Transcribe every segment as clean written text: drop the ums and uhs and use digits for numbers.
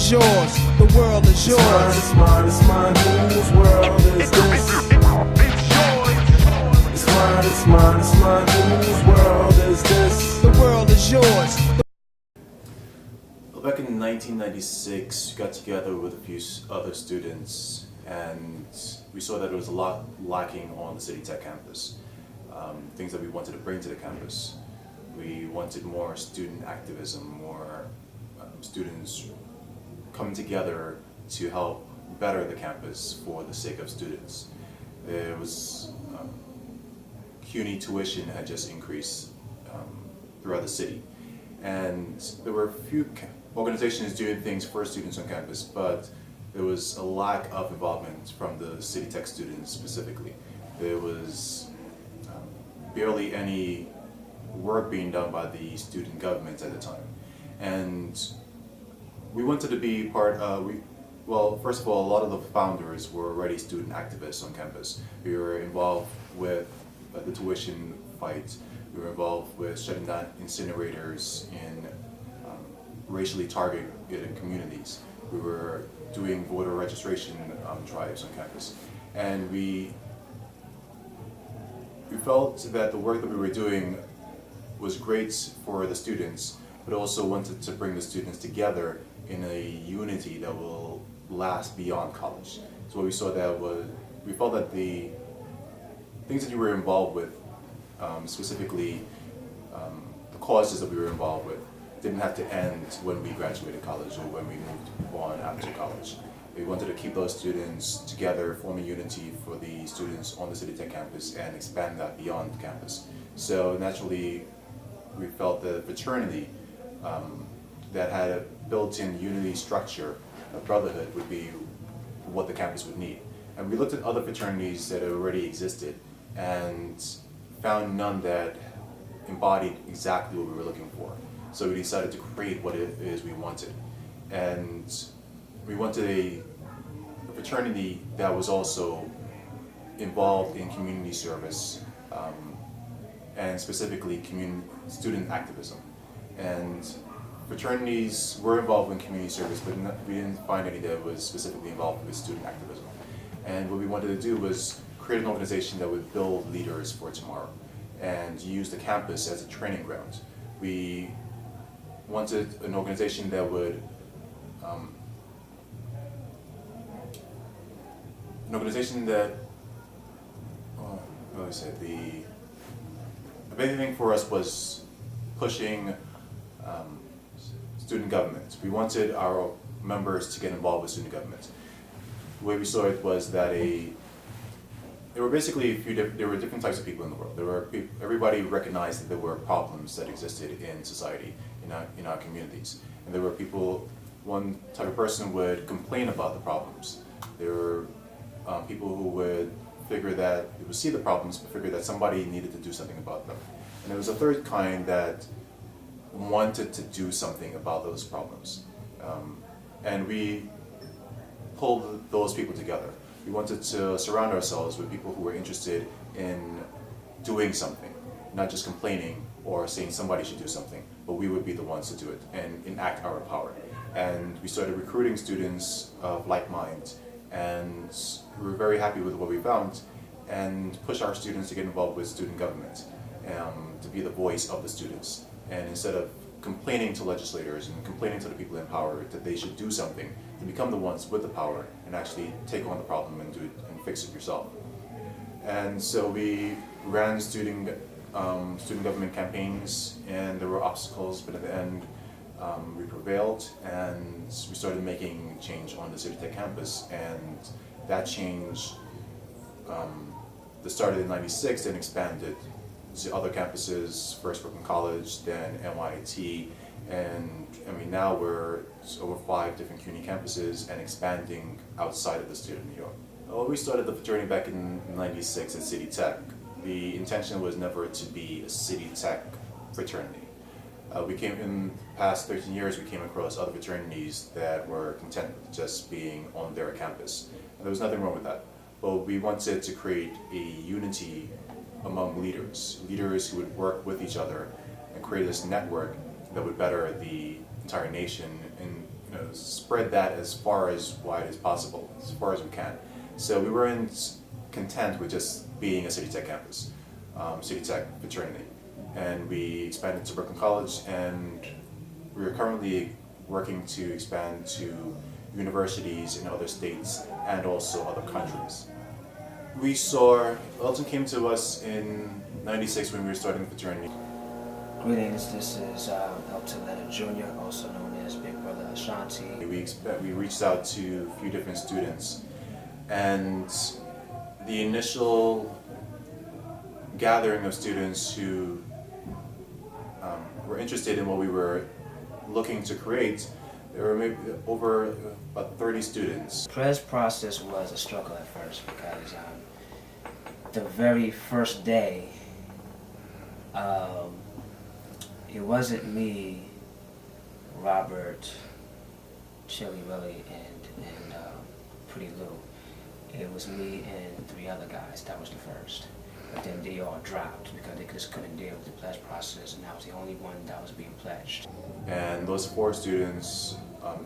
is yours, the world is yours. It's mine, it's mine, whose world is this? It's mine, it's mine, it's mine, whose world is this? The world is yours. Well, back in 1996, we got together with a few other students, and we saw that there was a lot lacking on the City Tech campus. Things that we wanted to bring to the campus. We wanted more student activism, more students coming together to help better the campus for the sake of students. There was CUNY tuition had just increased throughout the city, and there were a few organizations doing things for students on campus, but there was a lack of involvement from the City Tech students specifically. There was barely any work being done by the student government at the time, and we wanted to be part of, well, first of all, a lot of the founders were already student activists on campus. We were involved with the tuition fight. We were involved with shutting down incinerators in racially targeted communities. We were doing voter registration drives on campus. And we felt that the work that we were doing was great for the students, but also wanted to bring the students together in a unity that will last beyond college. So what we saw that was, we felt that the things that you were involved with, specifically the causes that we were involved with, didn't have to end when we graduated college or when we moved on after college. We wanted to keep those students together, form a unity for the students on the City Tech campus, and expand that beyond the campus. So naturally, we felt that a fraternity that had a built-in unity structure, a brotherhood, would be what the campus would need. And we looked at other fraternities that already existed and found none that embodied exactly what we were looking for. So we decided to create what it is we wanted. And we wanted a fraternity that was also involved in community service, and specifically student activism. And fraternities were involved in community service, but we didn't find any that was specifically involved with student activism. And what we wanted to do was create an organization that would build leaders for tomorrow and use the campus as a training ground. We wanted an organization that would the big thing for us was pushing student government. We wanted our members to get involved with student government. The way we saw it was that there were basically there were different types of people in the world. Everybody recognized that there were problems that existed in society, in our communities. And there were people, one type of person would complain about the problems. There were people who would see the problems, but figure that somebody needed to do something about them. And there was a third kind that wanted to do something about those problems. And we pulled those people together. We wanted to surround ourselves with people who were interested in doing something, not just complaining or saying somebody should do something, but we would be the ones to do it and enact our power. And we started recruiting students of like mind, and we were very happy with what we found, and pushed our students to get involved with student government, to be the voice of the students. And instead of complaining to legislators and complaining to the people in power that they should do something, to become the ones with the power and actually take on the problem and do it and fix it yourself. And so we ran student government campaigns, and there were obstacles, but at the end we prevailed, and we started making change on the City Tech campus. And that change that started in '96 and expanded to other campuses, first Brooklyn College, then NYT, and I mean now we're over 5 different CUNY campuses and expanding outside of the state of New York. Well, we started the fraternity back in '96 at City Tech. The intention was never to be a City Tech fraternity. We came in the past 13 years, we came across other fraternities that were content with just being on their campus. And there was nothing wrong with that. But we wanted to create a unity among leaders who would work with each other and create this network that would better the entire nation and spread that as far as wide as possible, as far as we can. So we weren't content with just being a City Tech campus, City Tech fraternity, and we expanded to Brooklyn College, and we are currently working to expand to universities in other states and also other countries. We saw, Elton came to us in '96 when we were starting the fraternity. Greetings, this is Elton Leonard Jr., also known as Big Brother Ashanti. We reached out to a few different students, and the initial gathering of students who were interested in what we were looking to create, there were maybe over about 30 students. The press process was a struggle at first because the very first day, it wasn't me, Robert, Chili Willie, and Pretty Lou. It was me and 3 other guys. That was the first. But then they all dropped because they just couldn't deal with the pledge process, and I was the only one that was being pledged. And those 4 students,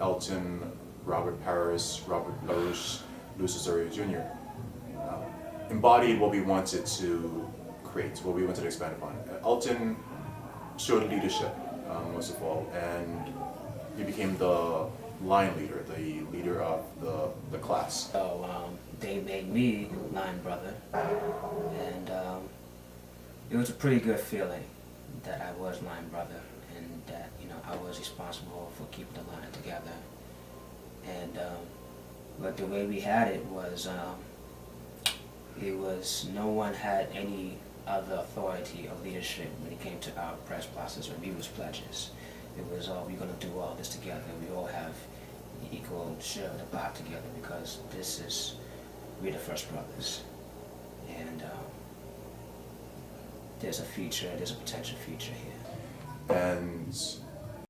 Elton, Robert Paris, Robert LaRouche, Lucius Osorio Jr., embodied what we wanted to create, what we wanted to expand upon. Elton showed leadership, most of all, and he became the line leader, the leader of the class. So they made me line brother, and it was a pretty good feeling that I was line brother, and that I was responsible for keeping the line together. And but the way we had it was no one had any other authority or leadership when it came to our press process when we was pledges. It was we're gonna do all this together. We all have equal share of the pot together because we're the first brothers, and there's a potential future here. And